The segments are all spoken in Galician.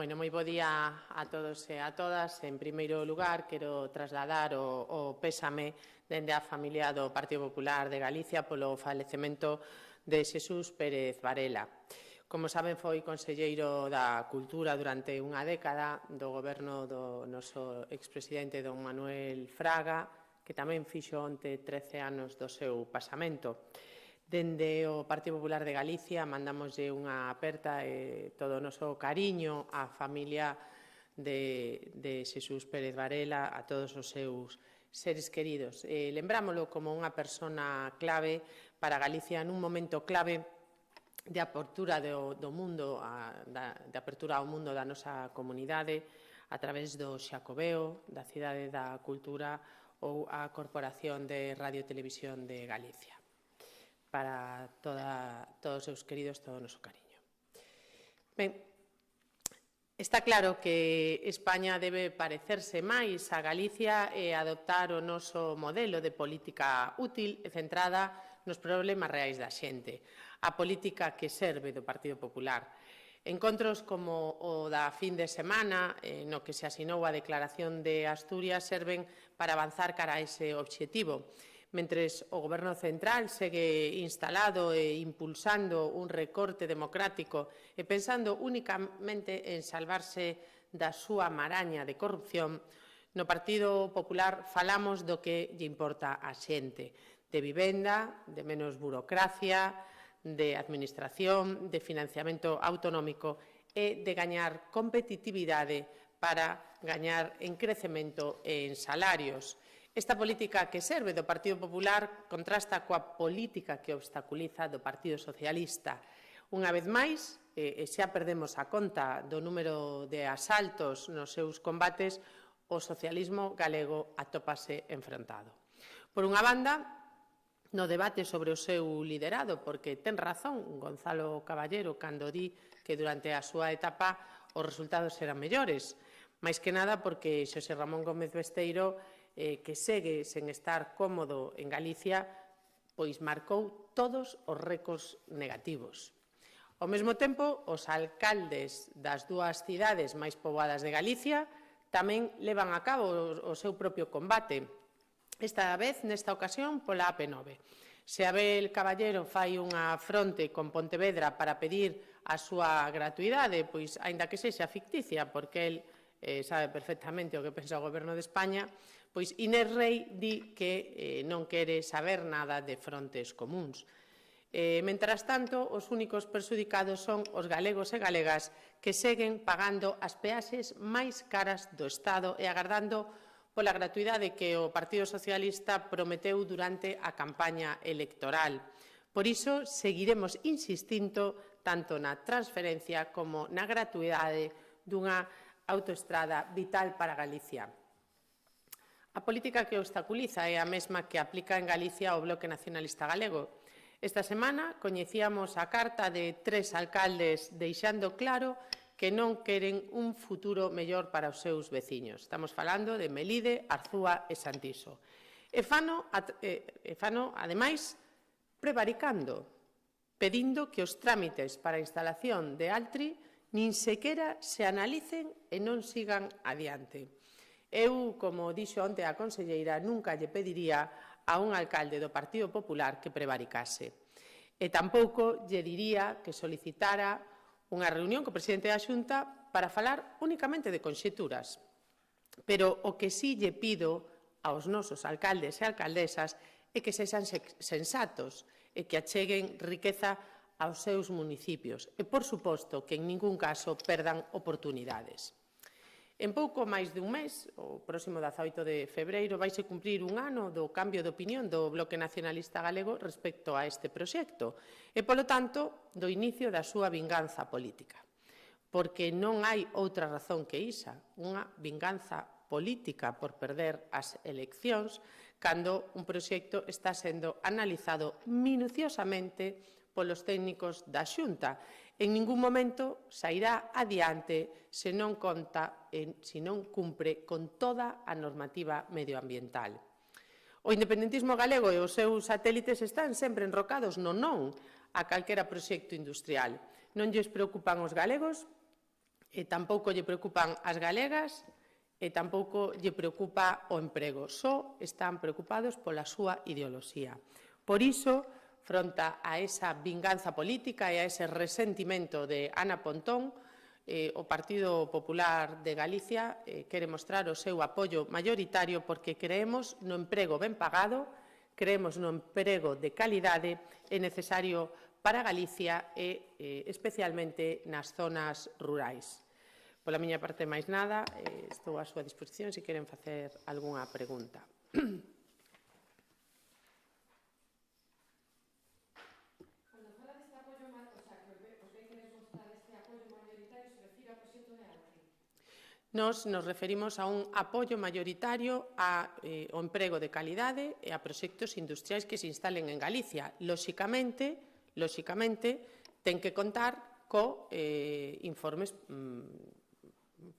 Bueno, moi bo día a todos e a todas. En primeiro lugar, quero trasladar o pésame dende a familia do Partido Popular de Galicia polo falecemento de Xesús Pérez Varela. Como saben, foi conselleiro da Cultura durante unha década do goberno do noso expresidente don Manuel Fraga, que tamén fixo onte 13 anos do seu pasamento. Dende o Partido Popular de Galicia mandamoslle unha aperta e todo o noso cariño á familia de Xesús Pérez Varela, a todos os seus seres queridos. Lembrámolo como unha persona clave para Galicia nun momento clave de apertura do mundo, de apertura ao mundo da nosa comunidade a través do Xacobeo, da Cidade da Cultura ou a Corporación de Radio e Televisión de Galicia. Para todos os seus queridos, todo o noso cariño. Ben, está claro que España debe parecerse máis a Galicia e adoptar o noso modelo de política útil e centrada nos problemas reais da xente, a política que serve do Partido Popular. Encontros como o da fin de semana, no que se asinou a Declaración de Asturias, serven para avanzar cara a ese obxectivo. Mentres o Goberno central segue instalado e impulsando un recorte democrático e pensando únicamente en salvarse da súa maraña de corrupción, no Partido Popular falamos do que lle importa á xente, de vivenda, de menos burocracia, de administración, de financiamento autonómico e de gañar competitividade para gañar en crecemento e en salarios. Esta política que serve do Partido Popular contrasta coa política que obstaculiza do Partido Socialista. Unha vez máis, xa perdemos a conta do número de asaltos nos seus combates, o socialismo galego atópase enfrontado. Por unha banda, no debate sobre o seu liderado, porque ten razón Gonzalo Caballero cando di que durante a súa etapa os resultados eran mellores, máis que nada porque Xosé Ramón Gómez Besteiro, que segue sen estar cómodo en Galicia, pois marcou todos os récords negativos. Ao mesmo tempo, os alcaldes das dúas cidades máis poboadas de Galicia tamén levan a cabo o seu propio combate, esta vez, nesta ocasión, pola AP9. Se Abel Caballero fai unha fronte con Pontevedra para pedir a súa gratuidade, pois, aínda que sexa ficticia, porque el sabe perfectamente o que pensa o Goberno de España, pois Inés Rei di que non quere saber nada de frontes comuns. Mentras tanto, os únicos perxudicados son os galegos e galegas que seguen pagando as peaxes máis caras do Estado e agardando pola gratuidade que o Partido Socialista prometeu durante a campaña electoral. Por iso, seguiremos insistindo tanto na transferencia como na gratuidade dunha autoestrada vital para Galicia. A política que obstaculiza é a mesma que aplica en Galicia o Bloque Nacionalista Galego. Esta semana coñecíamos a carta de 3 alcaldes deixando claro que non queren un futuro mellor para os seus veciños. Estamos falando de Melide, Arzúa e Santiso. E fano, ademais, prevaricando, pedindo que os trámites para a instalación de Altri nin sequera se analicen e non sigan adiante. Eu, como dixo onte a conselleira, nunca lle pediría a un alcalde do Partido Popular que prevaricase. E tampouco lle diría que solicitara unha reunión co presidente da Xunta para falar únicamente de conxeturas. Pero o que sí lle pido aos nosos alcaldes e alcaldesas é que sexan sensatos e que acheguen riqueza aos seus municipios e, por suposto, que en ningún caso perdan oportunidades. En pouco máis de un mes, o próximo 18 de febreiro, vaise cumprir un ano do cambio de opinión do Bloque Nacionalista Galego respecto a este proxecto e, polo tanto, do inicio da súa vinganza política. Porque non hai outra razón que isa, unha vinganza política por perder as eleccións cando un proxecto está sendo analizado minuciosamente polos técnicos da Xunta. En ningún momento sairá adiante se non cumpre con toda a normativa medioambiental. O independentismo galego e os seus satélites están sempre enrocados no non a calquera proxecto industrial. Non lles preocupan os galegos E tampouco lle preocupan as galegas e tampouco lle preocupa o emprego. Só están preocupados pola súa ideoloxía. Por iso, fronte a esa vinganza política e a ese resentimento de Ana Pontón, o Partido Popular de Galicia quere mostrar o seu apoio maioritario porque creemos no emprego ben pagado, creemos no emprego de calidade e necesario para Galicia e especialmente nas zonas rurais. Pola miña parte, máis nada, estou á súa disposición se queren facer algunha pregunta. Nos referimos a un apoio maioritario ao emprego de calidade e a proxectos industriais que se instalen en Galicia. Lóxicamente, ten que contar co informes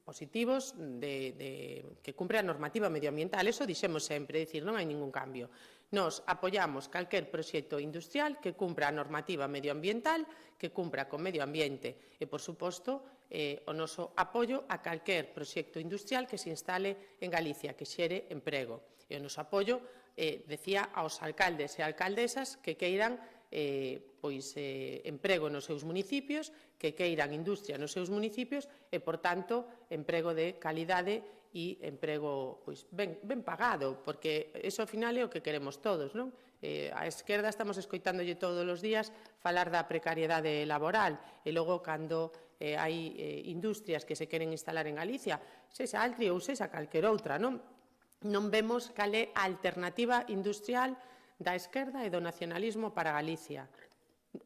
positivos que cumpre a normativa medioambiental. Eso dixemos sempre, é dicir, non hai ningún cambio. Nos apoiamos calquer proxecto industrial que cumpra a normativa medioambiental, que cumpra con medio ambiente e, por suposto, o noso apoio a calquer proxecto industrial que se instale en Galicia, que xere emprego. E o noso apoio, decía, aos alcaldes e alcaldesas que queiran emprego nos seus municipios, que queiran industria nos seus municipios e, por tanto, emprego de calidade e emprego ben pagado, porque iso, ao final, é o que queremos todos, non? A esquerda estamos escoitándolle todos os días falar da precariedade laboral e logo, cando hai industrias que se queren instalar en Galicia, sexa Altri ou sexa calquer outra, non vemos cal é a alternativa industrial da esquerda e do nacionalismo para Galicia.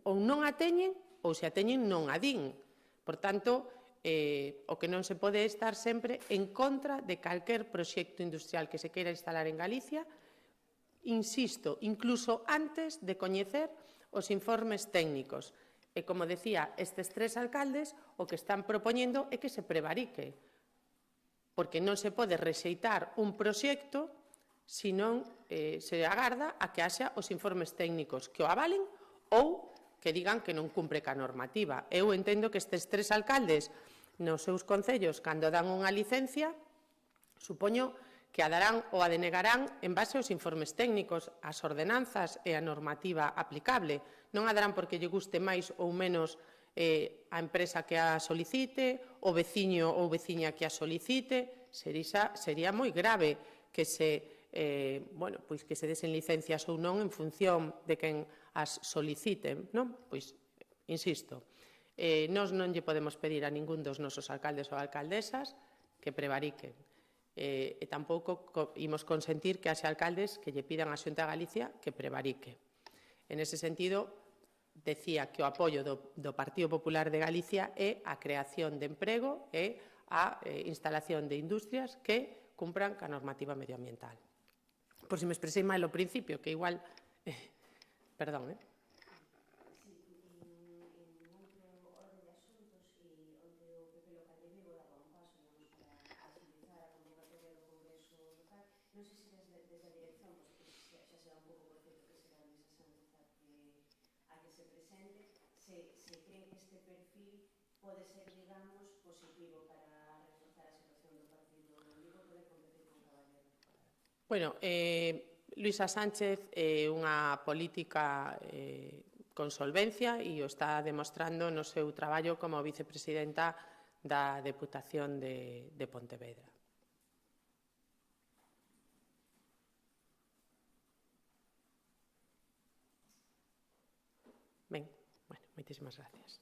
Ou non a teñen, ou se a teñen non a din. Por tanto, o que non se pode estar sempre en contra de calquer proxecto industrial que se queira instalar en Galicia, insisto, incluso antes de coñecer os informes técnicos. E, como decía, estes tres alcaldes o que están propoñendo é que se prevarique, porque non se pode rexeitar un proxecto se non se agarda a que haxa os informes técnicos que o avalen ou que digan que non cumpre ca normativa. Eu entendo que estes tres alcaldes nos seus concellos, cando dan unha licencia, supoño que a darán ou a denegarán en base aos informes técnicos, as ordenanzas e a normativa aplicable. Non a darán porque lle guste máis ou menos a empresa que a solicite, o veciño ou veciña que a solicite. Sería moi grave que se desen licencias ou non en función de quen as solicite, non? Pois, insisto, nós non lle podemos pedir a ningún dos nosos alcaldes ou alcaldesas que prevariquen. E tampouco imos consentir que haxe alcaldes que lle pidan á Xunta de Galicia que prevarique. En ese sentido, decía que o apoio do Partido Popular de Galicia é a creación de emprego e a instalación de industrias que cumpran ca normativa medioambiental. Por si me expresei mal ao principio, que igual... Perdón, Non sei se desde a dirección, xa será un pouco por cierto que será Luisa Sánchez a que se presente, se creen que este perfil pode ser, digamos, positivo para reforzar a situación do partido en Vigo e poder competir con Caballero. Bueno, Luisa Sánchez é unha política con solvencia e o está demostrando no seu traballo como vicepresidenta da Deputación de Pontevedra. Ben, moitísimas gracias.